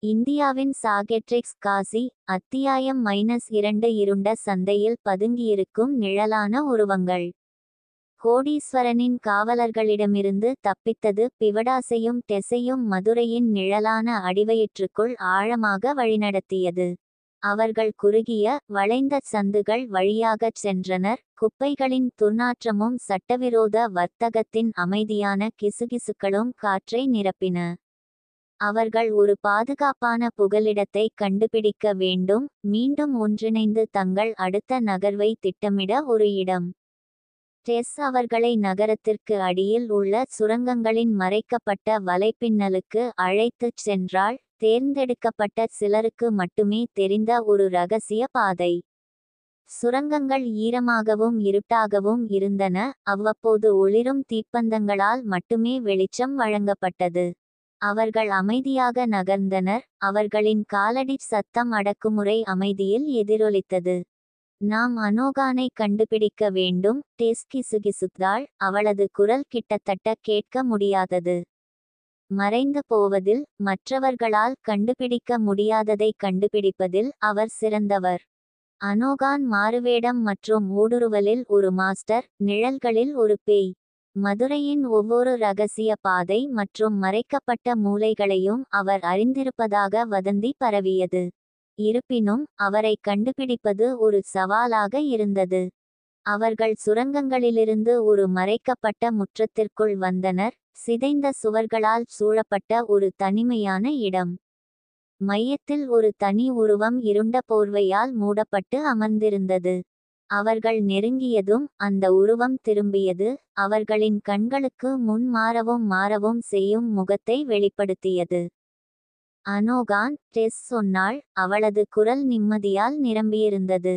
இந்தியாவின் சாகெட்ரிக்ஸ் காசி அத்தியாயம் -2 இருண்ட சந்தையில் பதுங்கியிருக்கும் நிழலான உருவங்கள். கோடீஸ்வரனின் காவலர்களிடமிருந்து தப்பித்தது பிவடாசையும் டெசையும் மதுரையின் நிழலான அடிவயிற்றுக்குள் ஆழமாக வழிநடத்தியது. அவர்கள் குறுகிய வளைந்த சந்துகள் வழியாகச் சென்றனர். குப்பைகளின் துர்நாற்றமும் சட்டவிரோத வர்த்தகத்தின் அமைதியான கிசுகிசுக்களும் காற்றை நிரப்பின. அவர்கள் ஒரு பாதுகாப்பான புகலிடத்தை கண்டுபிடிக்க வேண்டும், மீண்டும் ஒன்றிணைந்து தங்கள் அடுத்த நகர்வை திட்டமிட ஒரு இடம். டெஸ் அவர்களை நகரத்திற்கு அடியில் உள்ள சுரங்கங்களின் மறைக்கப்பட்ட வலைப்பின்னலுக்கு அழைத்துச் சென்றாள், தேர்ந்தெடுக்கப்பட்ட சிலருக்கு மட்டுமே தெரிந்த ஒரு இரகசிய பாதை. சுரங்கங்கள் ஈரமாகவும் இருட்டாகவும் இருந்தன, அவ்வப்போது ஒளிரும் தீப்பந்தங்களால் மட்டுமே வெளிச்சம் வழங்கப்பட்டது. அவர்கள் அமைதியாக நகர்ந்தனர், அவர்களின் காலடி சத்தம் அடக்குமுறை அமைதியில் எதிரொலித்தது. நாம் அனோகானை கண்டுபிடிக்க வேண்டும், டெஸ் கிசுகிசுத்தாள், அவளது குரல் கிட்டத்தட்ட கேட்க முடியாதது. மறைந்து போவதில், மற்றவர்களால் கண்டுபிடிக்க முடியாததை கண்டுபிடிப்பதில் அவர் சிறந்தவர். அனோகான் மாறுவேடம் மற்றும் ஊடுருவலில் ஒரு மாஸ்டர், நிழல்களில் ஒரு பேய். மதுரையின் ஒவ்வொரு இரகசிய பாதை மற்றும் மறைக்கப்பட்ட மூலைகளையும் அவர் அறிந்திருப்பதாக வதந்தி பரவியது. இருப்பினும் அவரை கண்டுபிடிப்பது ஒரு சவாலாக இருந்தது. அவர்கள் சுரங்கங்களிலிருந்து ஒரு மறைக்கப்பட்ட முற்றத்திற்குள் வந்தனர், சிதைந்த சுவர்களால் சூழப்பட்ட ஒரு தனிமையான இடம். மையத்தில் ஒரு தனி உருவம் இருண்ட போர்வையால் மூடப்பட்டு அமர்ந்திருந்தது. அவர்கள் நெருங்கியதும் அந்த உருவம் திரும்பியது, அவர்களின் கண்களுக்கு முன் மாறவும் செய்யும் முகத்தை வெளிப்படுத்தியது. அனோகான், டெஸ் சொன்னாள், அவளது குரல் நிம்மதியால் நிரம்பியிருந்தது.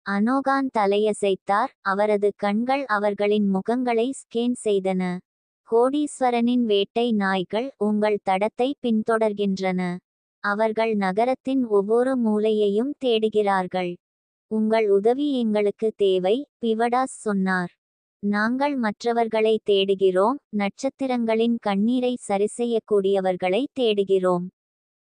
அனோகான் தலையசைத்தார், அவரது கண்கள் அவர்களின் முகங்களை ஸ்கேன் செய்தன. கோடீஸ்வரனின் வேட்டை நாய்கள் உங்கள் தடத்தை பின்தொடர்கின்றன. அவர்கள் நகரத்தின் ஒவ்வொரு மூலையையும் தேடுகிறார்கள். உங்கள் உதவி எங்களுக்கு தேவை, பிவடாஸ் சொன்னார். நாங்கள் மற்றவர்களை தேடுகிறோம், நட்சத்திரங்களின் கண்ணீரை சரிசெய்யக்கூடியவர்களை தேடுகிறோம்.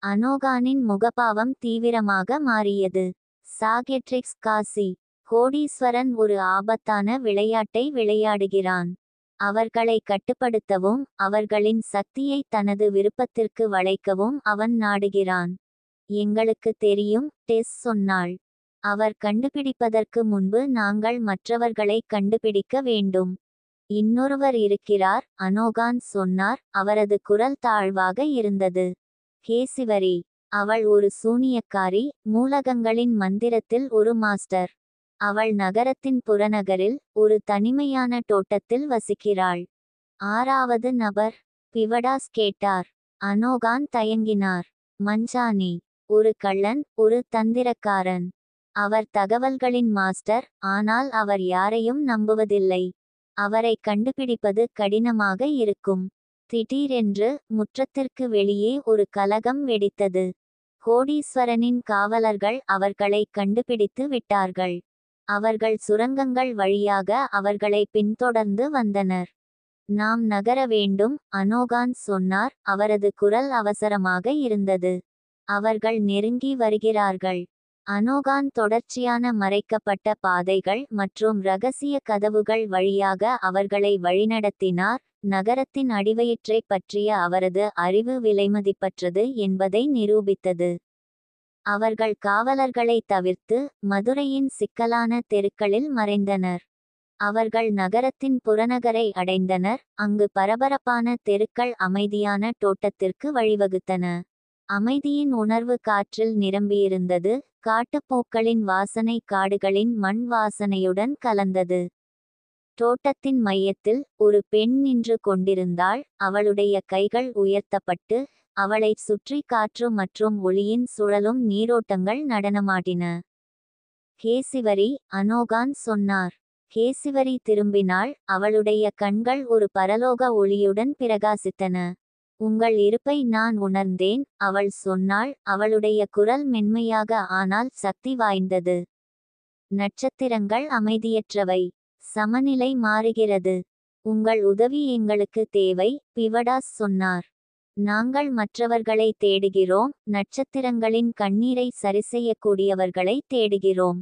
அனோகானின் முகபாவம் தீவிரமாக மாறியது. சாகெட்ரிக்ஸ் காசி. கோடீஸ்வரன் ஒரு ஆபத்தான விளையாட்டை விளையாடுகிறான். அவர்களை கட்டுப்படுத்தவும், அவர்களின் சக்தியை தனது விருப்பத்திற்கு வளைக்கவும் அவன் நாடுகிறான். எங்களுக்கு தெரியும், டெஸ் சொன்னாள். அவர் கண்டுபிடிப்பதற்கு முன்பு நாங்கள் மற்றவர்களை கண்டுபிடிக்க வேண்டும். இன்னொருவர் இருக்கிறார், அனோகான் சொன்னார், அவரது குரல் தாழ்வாக இருந்தது. கேசிவரி. அவள் ஒரு சூனியக்காரி, மூலகங்களின் மந்திரத்தில் ஒரு மாஸ்டர். அவள் நகரத்தின் புறநகரில் ஒரு தனிமையான தோட்டத்தில் வசிக்கிறாள். ஆறாவது நபர்? பிவடாஸ் கேட்டார். அனோகான் தயங்கினார். மஞ்சானி. ஒரு கள்ளன், ஒரு தந்திரக்காரன். அவர் தகவல்களின் மாஸ்டர், ஆனால் அவர் யாரையும் நம்புவதில்லை. அவரை கண்டுபிடிப்பது கடினமாக இருக்கும். திடீரென்று முற்றத்திற்கு வெளியே ஒரு கலகம் வெடித்தது. கோடீஸ்வரனின் காவலர்கள் அவர்களை கண்டுபிடித்து விட்டார்கள். அவர்கள் சுரங்கங்கள் வழியாக அவர்களை பின்தொடர்ந்து வந்தனர். நாம் நகர வேண்டும், அனோகான் சொன்னார், அவரது குரல் அவசரமாக இருந்தது. அவர்கள் நெருங்கி வருகிறார்கள். அனோகான் தொடர்ச்சியான மறைக்கப்பட்ட பாதைகள் மற்றும் இரகசிய கதவுகள் வழியாக அவர்களை வழிநடத்தினார். நகரத்தின் அடிவயிற்றை பற்றிய அவரது அறிவு விலைமதிப்பற்றது என்பதை நிரூபித்தது. அவர்கள் காவலர்களை தவிர்த்து மதுரையின் சிக்கலான தெருக்களில் மறைந்தனர். அவர்கள் நகரத்தின் புறநகரை அடைந்தனர், அங்கு பரபரப்பான தெருக்கள் அமைதியான தோட்டத்திற்கு வழிவகுத்தன. அமைதியின் உணர்வு காற்றில் நிரம்பியிருந்தது, காட்டுப்பூக்களின் வாசனை காடுகளின் மண் வாசனையுடன் கலந்தது. தோட்டத்தின் மையத்தில் ஒரு பெண் நின்று கொண்டிருந்தாள், அவளுடைய கைகள் உயர்த்தப்பட்டு, அவளைச் சுற்றி காற்று மற்றும் ஒளியின் சுழலும் நீரோட்டங்கள் நடனமாடின. கேசிவரி, அனோகான் சொன்னார். கேசிவரி திரும்பினாள், அவளுடைய கண்கள் ஒரு பரலோக ஒளியுடன் பிரகாசித்தன. உங்கள் இருப்பை நான் உணர்ந்தேன், அவள் சொன்னாள், அவளுடைய குரல் மென்மையாக ஆனால் சக்தி வாய்ந்தது. நட்சத்திரங்கள் அமைதியற்றவை. சமநிலை மாறுகிறது. உங்கள் உதவி எங்களுக்கு தேவை, பிவடாஸ் சொன்னார். நாங்கள் மற்றவர்களை தேடுகிறோம், நட்சத்திரங்களின் கண்ணீரை சரிசெய்யக்கூடியவர்களை தேடுகிறோம்.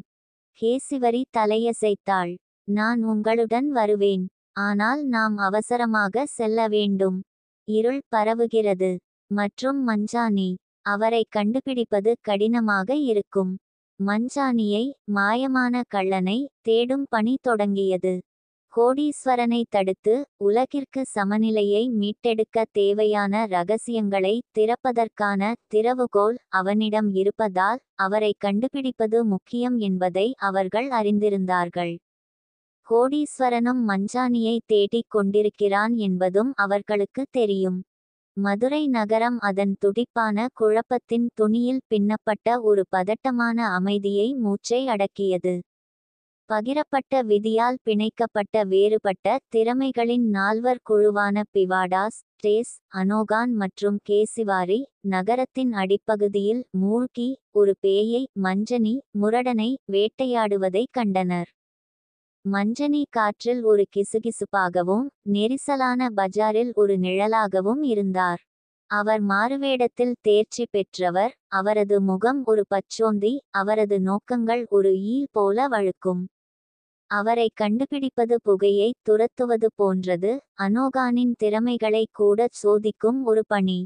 கேசிவரி தலையசைத்தாள். நான் உங்களுடன் வருவேன். ஆனால் நாம் அவசரமாக செல்ல வேண்டும். இருள் பரவுகிறது. மற்றும் மஞ்சானி. அவரை கண்டுபிடிப்பது கடினமாக இருக்கும். மஞ்சானியை, மாயமான கள்ளனை, தேடும் பணி தொடங்கியது. கோடீஸ்வரனை தடுத்து உலகிற்கு சமநிலையை மீட்டெடுக்க தேவையான ரகசியங்களை திறப்பதற்கான திறவுகோல் அவனிடம் இருப்பதால் அவரை கண்டுபிடிப்பது முக்கியம் என்பதை அவர்கள் அறிந்திருந்தார்கள். கோடீஸ்வரனும் மஞ்சானியை தேடிக் கொண்டிருக்கிறான் என்பதும் அவர்களுக்கு தெரியும். மதுரை நகரம் அதன் துடிப்பான குழப்பத்தின் துணியில் பின்னப்பட்ட ஒரு பதட்டமான அமைதியை மூச்சை அடக்கியது. பகிரப்பட்ட விதியால் பிணைக்கப்பட்ட வேறுபட்ட திறமைகளின் நால்வர் குழுவான பிவாடாஸ், டேஸ், அனோகான் மற்றும் கேசிவாரி நகரத்தின் அடிப்பகுதியில் மூழ்கி ஒரு பேயை, மஞ்சனி முரடனை வேட்டையாடுவதைக் கண்டனர். மஞ்சனி காற்றில் ஒரு கிசுகிசுப்பாகவும் நெரிசலான பஜாரில் ஒரு நிழலாகவும் இருந்தார். அவர் மாறுவேடத்தில் தேர்ச்சி பெற்றவர். அவரது முகம் ஒரு பச்சோந்தி, அவரது நோக்கங்கள் ஒரு ஈல் போல வழுக்கும். அவரை கண்டுபிடிப்பது புகையை துரத்துவது போன்றது, அனோகானின் திறமைகளை கூட சோதிக்கும் ஒரு பணி.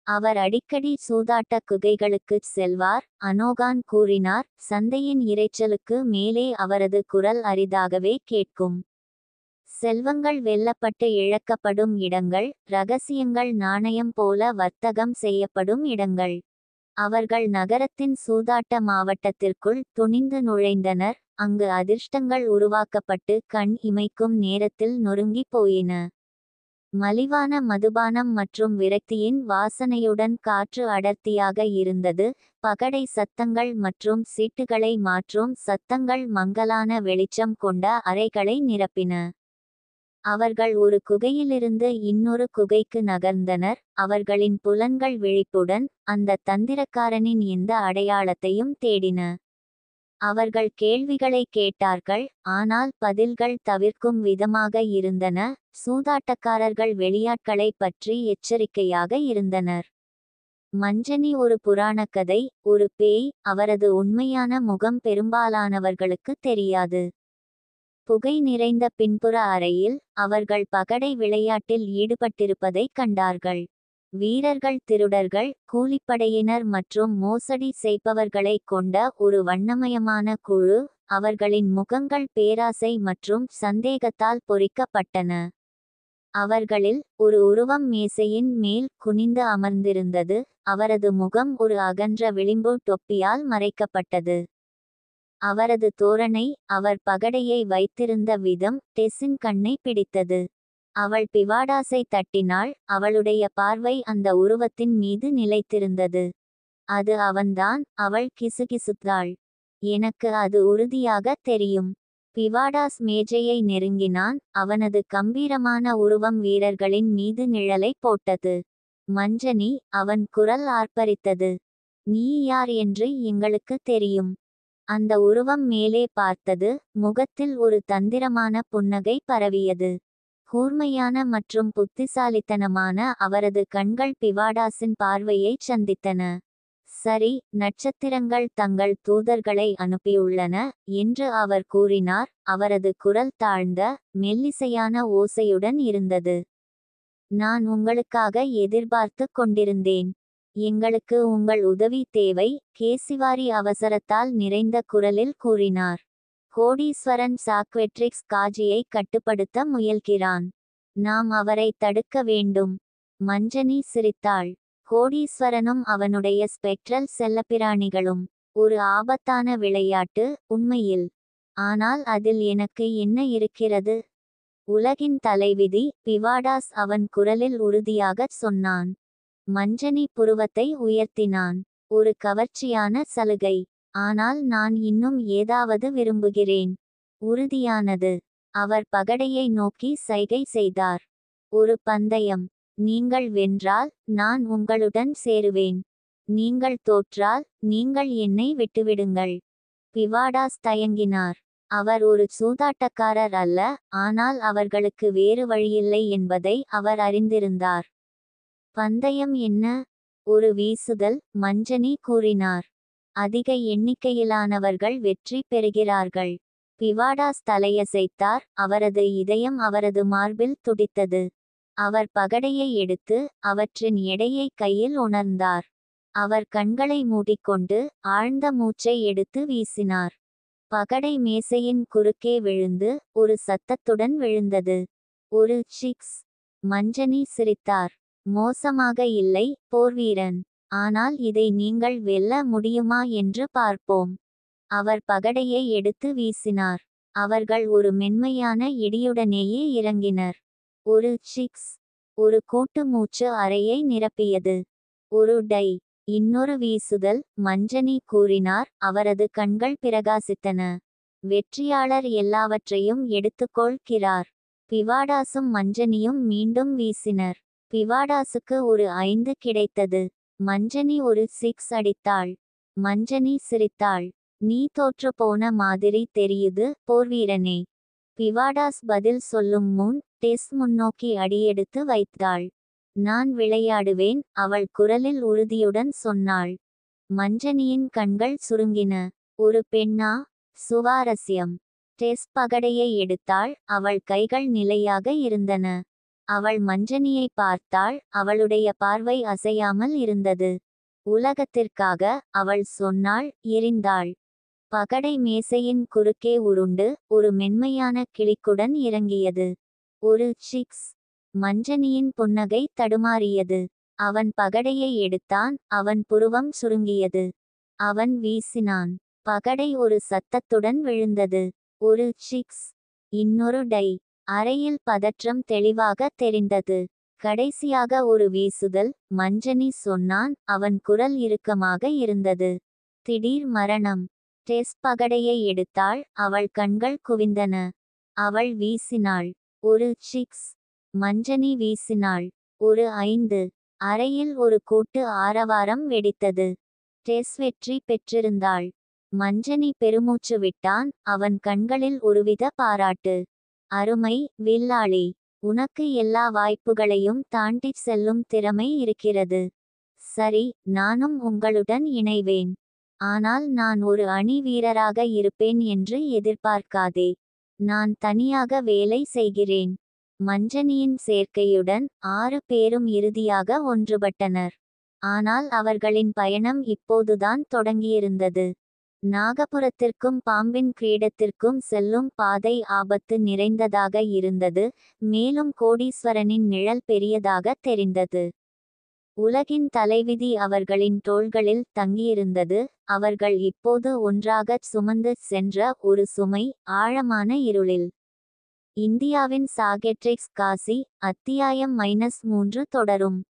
அவர் அடிக்கடி சூதாட்ட குகைகளுக்குச் செல்வார், அனோகான் கூறினார். சந்தையின் இரைச்சலுக்கு மேலே அவரது குரல் அரிதாகவே கேட்கும். செல்வங்கள் வெல்லப்பட்டு இழக்கப்படும் இடங்கள், ரகசியங்கள் நாணயம் போல வர்த்தகம் செய்யப்படும் இடங்கள். அவர்கள் நகரத்தின் சூதாட்ட மாவட்டத்திற்குள் துணிந்து நுழைந்தனர், அங்கு அதிர்ஷ்டங்கள் உருவாக்கப்பட்டு கண் இமைக்கும் நேரத்தில் நொறுங்கி போயின. மலிவான மதுபானம் மற்றும் விரக்தியின் வாசனையுடன் காற்று அடர்த்தியாக இருந்தது. பகடை சத்தங்கள் மற்றும் சீட்டுகளை மாற்றும் சத்தங்கள் மங்கலான வெளிச்சம் கொண்ட அறைகளை நிரப்பின. அவர்கள் ஒரு குகையிலிருந்து இன்னொரு குகைக்கு நகர்ந்தனர், அவர்களின் புலன்கள் விழிப்புடன் அந்த தந்திரக்காரனின் எந்த அடையாளத்தையும் தேடின. அவர்கள் கேள்விகளை கேட்டார்கள், ஆனால் பதில்கள் தவிர்க்கும் விதமாக இருந்தன. சூதாட்டக்காரர்கள் வெளியாட்களை பற்றி எச்சரிக்கையாக இருந்தனர். மஞ்சனி ஒரு புராணக்கதை, ஒரு பேய். அவரது உண்மையான முகம் பெரும்பாலானவர்களுக்கு தெரியாது. புகை நிறைந்த பின்புற அறையில் அவர்கள் பகடை விளையாட்டில் ஈடுபட்டிருப்பதைக் கண்டார்கள். வீரர்கள் திருடர்கள், கூலிப்படையினர் மற்றும் மோசடி செய்பவர்களை கொண்ட ஒரு வண்ணமயமான குழு. அவர்களின் முகங்கள் பேராசை மற்றும் சந்தேகத்தால் பொறிக்கப்பட்டன. அவர்களில் ஒரு உருவம் மேசையின் மேல் குனிந்து அமர்ந்திருந்தது, அவரது முகம் ஒரு அகன்ற விளிம்பு தொப்பியால் மறைக்கப்பட்டது. அவரது தோரணை, அவர் பகடையை வைத்திருந்த விதம் டெஸ்ஸின் கண்ணை பிடித்தது. அவள் பிவாடாஸை தட்டினாள், அவளுடைய பார்வை அந்த உருவத்தின் மீது நிலைத்திருந்தது. அது அவன்தான், அவள் கிசுகிசுத்தாள். எனக்கு அது உறுதியாக தெரியும். பிவாடாஸ் மேஜையை நெருங்கினான், அவனது கம்பீரமான உருவம் வீரர்களின் மீது நிழலை போட்டது. மஞ்சனி, அவன் குரல் ஆர்ப்பரித்தது. நீ யார் என்று எங்களுக்கு தெரியும். அந்த உருவம் மேலே பார்த்தது, முகத்தில் ஒரு தந்திரமான புன்னகை பரவியது. கூர்மையான மற்றும் புத்திசாலித்தனமான அவரது கண்கள் பிவாடாஸின் பார்வையைச் சந்தித்தன. சரி, நட்சத்திரங்கள் தங்கள் தூதர்களை அனுப்பியுள்ளன என்று அவர் கூறினார். அவரது குரல் தாழ்ந்த, மெல்லிசையான ஓசையுடன் இருந்தது. நான் உங்களுக்காக எதிர்பார்த்து கொண்டிருந்தேன். எங்களுக்கு உங்கள் உதவி தேவை, கேசிவாரி அவசரத்தால் நிறைந்த குரலில் கூறினார். கோடீஸ்வரன் சாக்வெட்ரிக்ஸ் காஜியை கட்டுப்படுத்த முயல்கிறான். நாம் அவரை தடுக்க வேண்டும். மஞ்சனி சிரித்தாள். கோடீஸ்வரனும் அவனுடைய ஸ்பெக்ட்ரல் செல்லப்பிராணிகளும் ஒரு ஆபத்தான விளையாட்டு, உண்மையில். ஆனால் அதில் எனக்கு என்ன இருக்கிறது? உலகின் தலைவிதி, பிவாடாஸ் அவன் குரலில் உறுதியாகச் சொன்னான். மஞ்சனி புருவத்தை உயர்த்தினான். ஒரு கவர்ச்சியான சலுகை. ஆனால் நான் இன்னும் ஏதாவது விரும்புகிறேன். உறுதியானது. அவர் பகடையை நோக்கி சைகை செய்தார். ஒரு பந்தயம். நீங்கள் வென்றால் நான் உங்களுடன் சேருவேன். நீங்கள் தோற்றால் நீங்கள் என்னை விட்டுவிடுங்கள். பிவாடாஸ் தயங்கினார். அவர் ஒரு சூதாட்டக்காரர் அல்ல, ஆனால் அவர்களுக்கு வேறு வழியில்லை என்பதை அவர் அறிந்திருந்தார். பந்தயம் என்ன? ஒரு வீசுதல். மஞ்சனி கூறினார். அதிக எண்ணிக்கையிலானவர்கள் வெற்றி பெறுகிறார்கள். பிவாடாஸ் தலையசைத்தார். அவரது இதயம் அவரது மார்பில் துடித்தது. அவர் பகடையை எடுத்து அவற்றின் எடையை கையில் உணர்ந்தார். அவர் கண்களை மூடிக்கொண்டு ஆழ்ந்த மூச்சை எடுத்து வீசினார். பகடை மேசையின் குறுக்கே விழுந்து ஒரு சத்தத்துடன் விழுந்தது. ஒரு சிக்ஸ். மஞ்சனி சிரித்தார். மோசமாக இல்லை, போர்வீரன். ஆனால் இதை நீங்கள் வெல்ல முடியுமா என்று பார்ப்போம். அவர் பகடையை எடுத்து வீசினார். அவர்கள் ஒரு மென்மையான இடியுடனேயே இறங்கினர். ஒரு சிக்ஸ். ஒரு கூட்டு மூச்சு அறையை நிரப்பியது. ஒரு டை. இன்னொரு வீசுதல். மஞ்சனி கூறினார். அவரது கண்கள் பிரகாசித்தன. வெற்றியாளர் எல்லாவற்றையும் எடுத்துக்கொள்கிறார். பிவாடாசும் மஞ்சனியும் மீண்டும் வீசினர். பிவாடாசுக்கு ஒரு 5 கிடைத்தது. மஞ்சனி ஒரு 6 அடித்தாள். மஞ்சனி சிரித்தாள். நீ தோற்றுப்போன மாதிரி தெரியுது, போர்வீரனே. பிவாடாஸ் பதில் சொல்லும் முன் டெஸ் முன்னோக்கி அடியெடுத்து வைத்தாள். நான் விளையாடுவேன், அவள் குரலில் உறுதியுடன் சொன்னாள். மஞ்சனியின் கண்கள் சுருங்கின. ஒரு பெண்ணா? சுவாரஸ்யம். டெஸ் பகடையை எடுத்தாள். அவள் கைகள் நிலையாக இருந்தன. அவள் மஞ்சனியை பார்த்தாள். அவளுடைய பார்வை அசையாமல் இருந்தது. உலகத்திற்காக, அவள் சொன்னாள். எரிந்தாள். பகடை மேசையின் குறுக்கே உருண்டு ஒரு மென்மையான கிளிக்குடன் இறங்கியது. ஒரு சிக்ஸ். மஞ்சனியின் புன்னகை தடுமாறியது. அவன் பகடையை எடுத்தான். அவன் புருவம் சுருங்கியது. அவன் வீசினான். பகடை ஒரு சத்தத்துடன் விழுந்தது. ஒரு சிக்ஸ். இன்னொரு டை. அறையில் பதற்றம் தெளிவாக தெரிந்தது. கடைசியாக ஒரு வீசுதல். மஞ்சனி சொன்னான். அவன் குரல் இறுக்கமாக இருந்தது. திடீர் மரணம். டெஸ் பகடையை எடுத்தாள். அவள் கண்கள் குவிந்தன. அவள் வீசினாள். ஒரு சிக்ஸ். மஞ்சனி வீசினாள். ஒரு 5. அறையில் ஒரு கூட்டு ஆரவாரம் வெடித்தது. டெஸ் வெற்றி பெற்றிருந்தாள். மஞ்சனி பெருமூச்சு விட்டான். அவன் கண்களில் ஒருவித பாராட்டு. அருமை, வில்லாளி. உனக்கு எல்லா வாய்ப்புகளையும் தாண்டிச் செல்லும் திறமை இருக்கிறது. சரி, நானும் உங்களுடன் இணைவேன். ஆனால் நான் ஒரு அணி வீரராக இருப்பேன் என்று எதிர்பார்க்காதே. நான் தனியாக வேலை செய்கிறேன். மஞ்சனியின் சேர்க்கையுடன் 6 பேரும் இறுதியாக ஒன்றுபட்டனர். ஆனால் அவர்களின் பயணம் இப்போதுதான் தொடங்கியிருந்தது. நாகபுரத்திற்கும் பாம்பின் கிரீடத்திற்கும் செல்லும் பாதை ஆபத்து நிறைந்ததாக இருந்தது. மேலும் கோடீஸ்வரனின் நிழல் பெரியதாக தெரிந்தது. உலகின் தலைவிதி அவர்களின் தோள்களில் தங்கியிருந்தது. அவர்கள் இப்போது ஒன்றாகச் சுமந்து சென்ற ஒரு சுமை, ஆழமான இருளில். இந்தியாவின் சாகெட்ரிக்ஸ் காசி. அத்தியாயம் -3 தொடரும்.